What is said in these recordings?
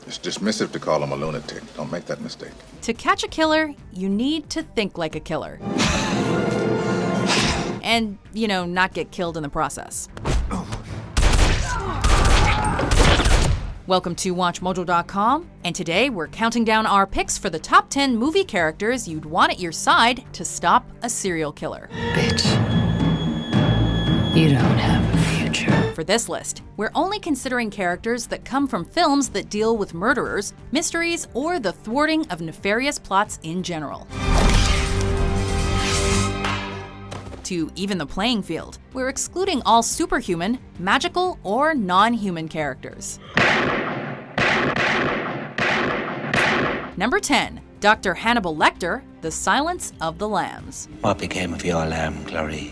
It's dismissive to call him a lunatic. Don't make that mistake. To catch a killer, you need to think like a killer. And, not get killed in the process. Welcome to WatchMojo.com, and today we're counting down our picks for the top 10 movie characters you'd want at your side to stop a serial killer. Bitch, you don't have a future. For this list, we're only considering characters that come from films that deal with murderers, mysteries, or the thwarting of nefarious plots in general. To even the playing field, we're excluding all superhuman, magical, or non-human characters. Number 10, Dr. Hannibal Lecter, The Silence of the Lambs. What became of your lamb, Clarice?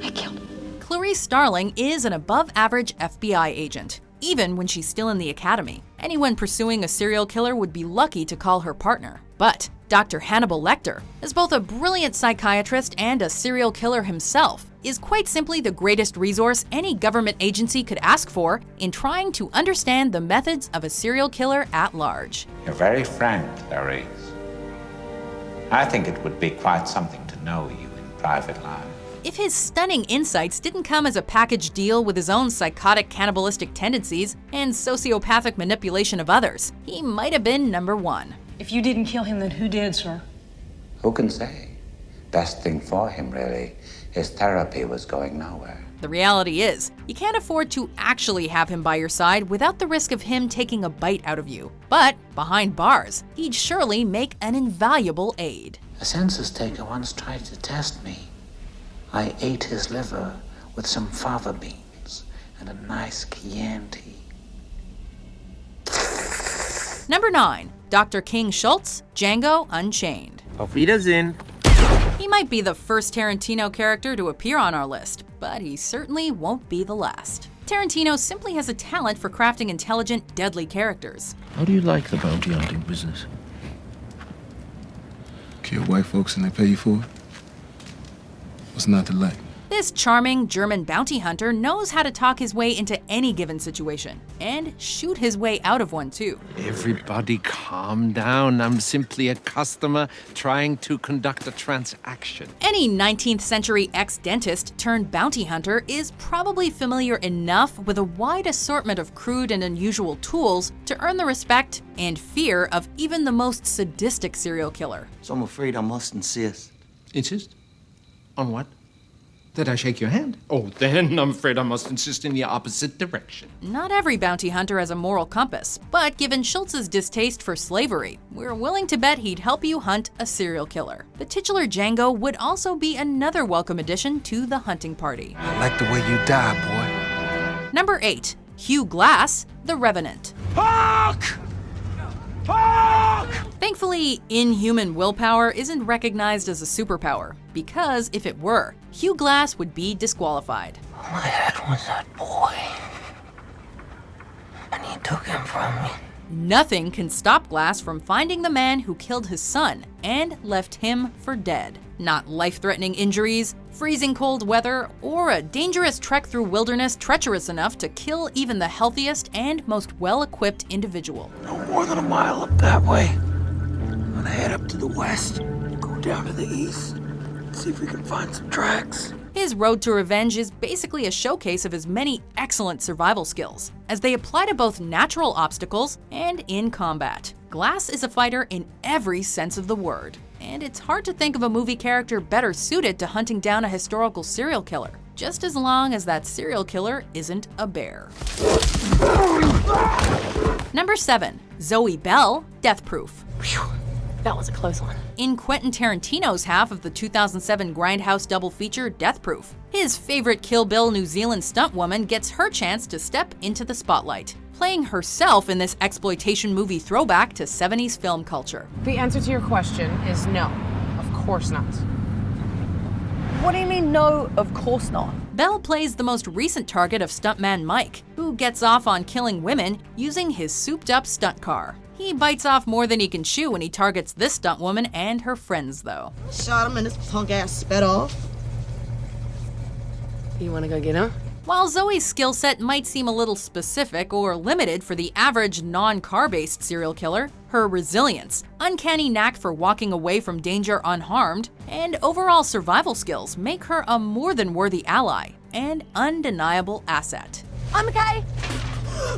I killed him. Clarice Starling is an above-average FBI agent, even when she's still in the academy. Anyone pursuing a serial killer would be lucky to call her partner. But Dr. Hannibal Lecter, as both a brilliant psychiatrist and a serial killer himself, is quite simply the greatest resource any government agency could ask for in trying to understand the methods of a serial killer at large. You're very frank, Clarice. I think it would be quite something to know you in private life. If his stunning insights didn't come as a package deal with his own psychotic cannibalistic tendencies and sociopathic manipulation of others, he might have been number one. If you didn't kill him, then who did, sir? Who can say? Best thing for him, really. His therapy was going nowhere. The reality is, you can't afford to actually have him by your side without the risk of him taking a bite out of you. But behind bars, he'd surely make an invaluable aid. A census taker once tried to test me. I ate his liver with some fava beans and a nice Chianti. Number 9, Dr. King Schultz, Django Unchained. Auf Wiedersehen. He might be the first Tarantino character to appear on our list, but he certainly won't be the last. Tarantino simply has a talent for crafting intelligent, deadly characters. How do you like the bounty hunting business? Kill white folks and they pay you for it? What's not to like? This charming German bounty hunter knows how to talk his way into any given situation, and shoot his way out of one too. Everybody calm down. I'm simply a customer trying to conduct a transaction. Any 19th century ex-dentist turned bounty hunter is probably familiar enough with a wide assortment of crude and unusual tools to earn the respect and fear of even the most sadistic serial killer. So I'm afraid I must insist. Insist? On what? That I shake your hand? Oh, then I'm afraid I must insist in the opposite direction. Not every bounty hunter has a moral compass, but given Schultz's distaste for slavery, we're willing to bet he'd help you hunt a serial killer. The titular Django would also be another welcome addition to the hunting party. I like the way you die, boy. Number 8, Hugh Glass, The Revenant. Fuck! Fuck! Thankfully, inhuman willpower isn't recognized as a superpower, because if it were, Hugh Glass would be disqualified. All I had was that boy. And he took him from me. Nothing can stop Glass from finding the man who killed his son and left him for dead. Not life-threatening injuries, freezing cold weather, or a dangerous trek through wilderness treacherous enough to kill even the healthiest and most well-equipped individual. No more than a mile up that way. I'm gonna head up to the west, go down to the east, see if we can find some tracks. His road to revenge is basically a showcase of his many excellent survival skills, as they apply to both natural obstacles and in combat. Glass is a fighter in every sense of the word, and it's hard to think of a movie character better suited to hunting down a historical serial killer, just as long as that serial killer isn't a bear. Number 7, Zoë Bell, Death Proof. Whew, that was a close one. In Quentin Tarantino's half of the 2007 Grindhouse double feature Death Proof, his favorite Kill Bill New Zealand stuntwoman gets her chance to step into the spotlight, playing herself in this exploitation movie throwback to 70s film culture. The answer to your question is no, of course not. What do you mean, no, of course not? Bell plays the most recent target of stuntman Mike, who gets off on killing women using his souped-up stunt car. He bites off more than he can chew when he targets this stuntwoman and her friends, though. Shot him and his punk ass sped off. You wanna go get him? While Zoe's skill set might seem a little specific or limited for the average non-car-based serial killer, her resilience, uncanny knack for walking away from danger unharmed, and overall survival skills make her a more than worthy ally and undeniable asset. I'm okay.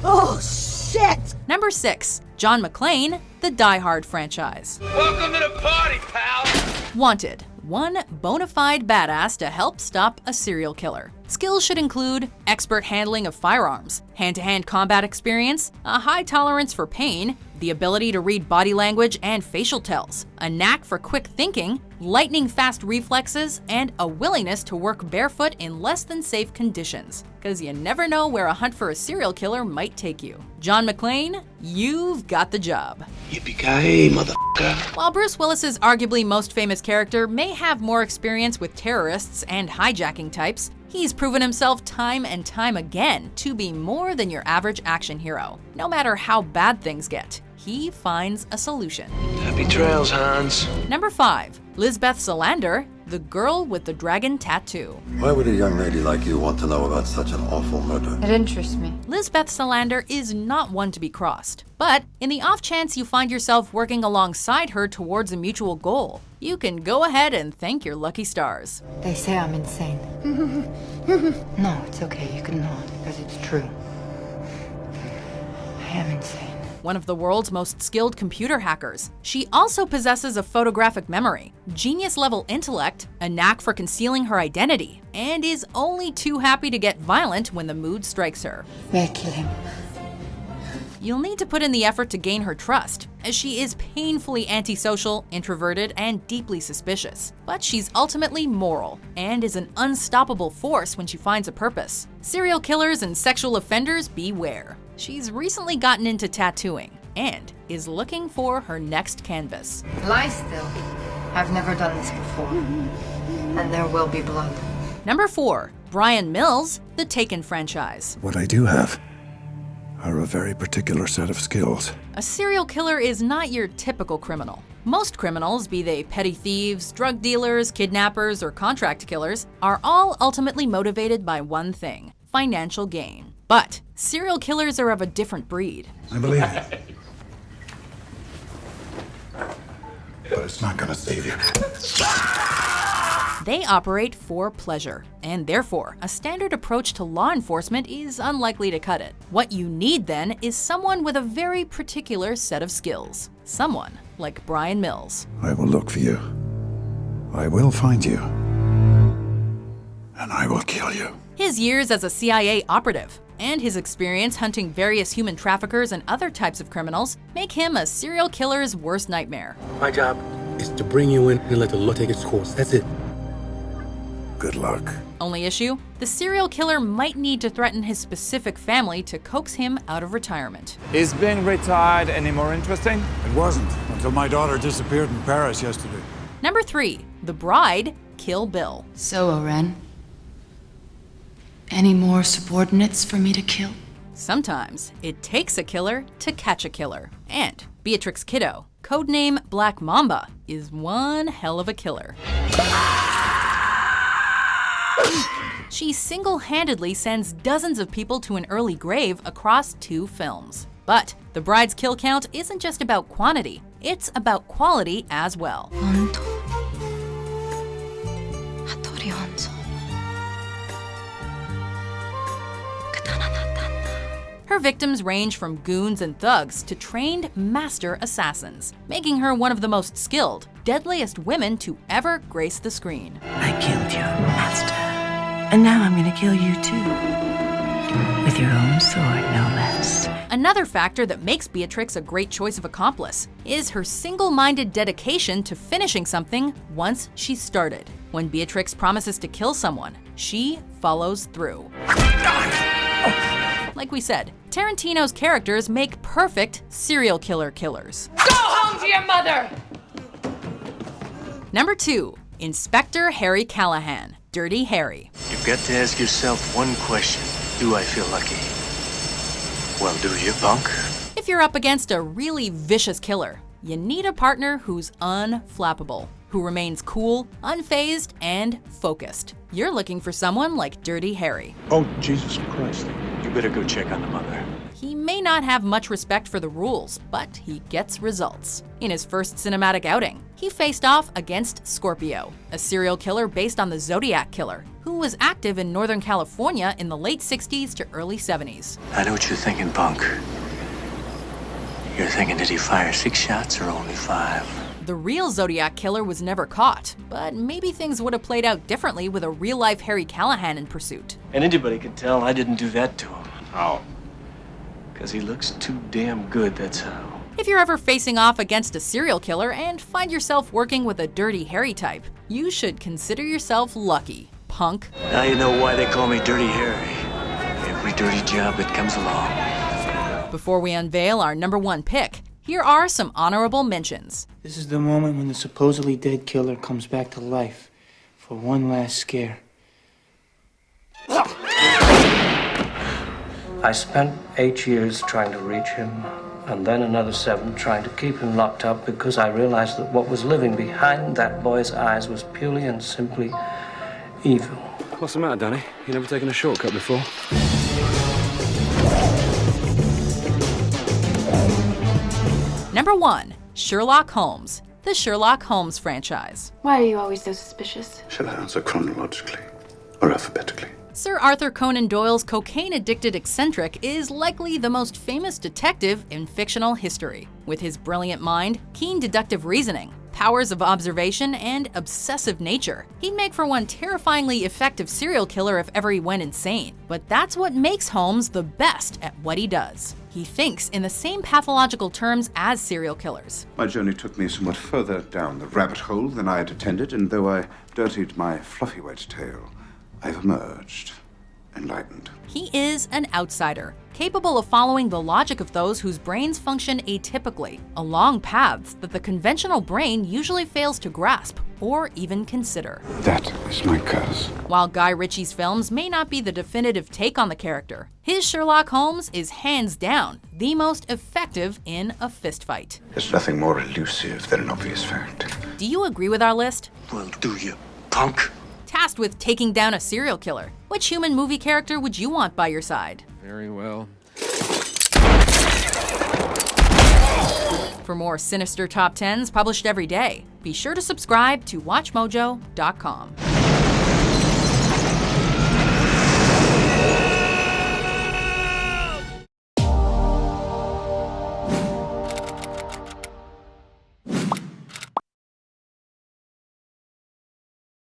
Oh, shit! Number 6. John McClane, the Die Hard franchise. Welcome to the party, pal! Wanted. One bona fide badass to help stop a serial killer. Skills should include expert handling of firearms, hand-to-hand combat experience, a high tolerance for pain, the ability to read body language and facial tells, a knack for quick thinking, lightning-fast reflexes, and a willingness to work barefoot in less than safe conditions. Because you never know where a hunt for a serial killer might take you. John McClane, you've got the job. Yippee-ki-yay, motherfucker. While Bruce Willis's arguably most famous character may have more experience with terrorists and hijacking types, he's proven himself time and time again to be more than your average action hero. No matter how bad things get, he finds a solution. Happy trails, Hans. Number 5. Lisbeth Salander, the girl with the dragon tattoo. Why would a young lady like you want to know about such an awful murder? It interests me. Lisbeth Salander is not one to be crossed. But in the off chance you find yourself working alongside her towards a mutual goal, you can go ahead and thank your lucky stars. They say I'm insane. No, it's okay. You can nod, because it's true. I am insane. One of the world's most skilled computer hackers, she also possesses a photographic memory, genius-level intellect, a knack for concealing her identity, and is only too happy to get violent when the mood strikes her. May I kill him? You'll need to put in the effort to gain her trust, as she is painfully antisocial, introverted, and deeply suspicious. But she's ultimately moral, and is an unstoppable force when she finds a purpose. Serial killers and sexual offenders beware. She's recently gotten into tattooing, and is looking for her next canvas. Lie still. I've never done this before. And there will be blood. Number 4. Bryan Mills, the Taken franchise. What I do have are a very particular set of skills. A serial killer is not your typical criminal. Most criminals, be they petty thieves, drug dealers, kidnappers, or contract killers, are all ultimately motivated by one thing: financial gain. But serial killers are of a different breed. I believe it. But it's not gonna save you. They operate for pleasure, and therefore, a standard approach to law enforcement is unlikely to cut it. What you need then is someone with a very particular set of skills. Someone like Bryan Mills. I will look for you. I will find you. And I will kill you. His years as a CIA operative and his experience hunting various human traffickers and other types of criminals make him a serial killer's worst nightmare. My job is to bring you in and let the law take its course. That's it. Good luck. Only issue? The serial killer might need to threaten his specific family to coax him out of retirement. Is being retired any more interesting? It wasn't, until my daughter disappeared in Paris yesterday. Number 3. The Bride, Kill Bill. So, Oren, any more subordinates for me to kill? Sometimes it takes a killer to catch a killer. And Beatrix Kiddo, codename Black Mamba, is one hell of a killer. She single-handedly sends dozens of people to an early grave across 2 films. But the Bride's kill count isn't just about quantity, it's about quality as well. Her victims range from goons and thugs to trained master assassins, making her one of the most skilled, deadliest women to ever grace the screen. I killed your master, and now I'm gonna kill you too. With your own sword, no less. Another factor that makes Beatrix a great choice of accomplice is her single-minded dedication to finishing something once she's started. When Beatrix promises to kill someone, she follows through. Like we said, Tarantino's characters make perfect serial killer killers. Go home to your mother! Number 2. Inspector Harry Callahan, Dirty Harry. You've got to ask yourself one question. Do I feel lucky? Well, do you, punk? If you're up against a really vicious killer, you need a partner who's unflappable, who remains cool, unfazed, and focused. You're looking for someone like Dirty Harry. Oh, Jesus Christ. You better go check on the mother. He may not have much respect for the rules, but he gets results. In his first cinematic outing, he faced off against Scorpio, a serial killer based on the Zodiac Killer, who was active in Northern California in the late 60s to early 70s. I know what you're thinking, punk. You're thinking, did he fire 6 shots or only 5? The real Zodiac Killer was never caught, but maybe things would have played out differently with a real-life Harry Callahan in pursuit. And anybody could tell I didn't do that to him. How? Because he looks too damn good, that's how. If you're ever facing off against a serial killer and find yourself working with a Dirty Harry type, you should consider yourself lucky, punk. Now you know why they call me Dirty Harry. Every dirty job that comes along. Before we unveil our number 1 pick, here are some honorable mentions. This is the moment when the supposedly dead killer comes back to life for one last scare. I spent 8 years trying to reach him, and then another 7 trying to keep him locked up because I realized that what was living behind that boy's eyes was purely and simply evil. What's the matter, Danny? You never taken a shortcut before? Number 1, Sherlock Holmes, the Sherlock Holmes franchise. Why are you always so suspicious? Shall I answer chronologically or alphabetically? Sir Arthur Conan Doyle's cocaine-addicted eccentric is likely the most famous detective in fictional history. With his brilliant mind, keen deductive reasoning, powers of observation, and obsessive nature, he'd make for one terrifyingly effective serial killer if ever he went insane. But that's what makes Holmes the best at what he does. He thinks in the same pathological terms as serial killers. My journey took me somewhat further down the rabbit hole than I had intended, and though I dirtied my fluffy white tail, I've emerged enlightened. He is an outsider, capable of following the logic of those whose brains function atypically, along paths that the conventional brain usually fails to grasp or even consider. That is my curse. While Guy Ritchie's films may not be the definitive take on the character, his Sherlock Holmes is hands down the most effective in a fistfight. There's nothing more elusive than an obvious fact. Do you agree with our list? Well, do you, punk? Tasked with taking down a serial killer, which human movie character would you want by your side? Very well. For more sinister top 10s published every day, be sure to subscribe to WatchMojo.com.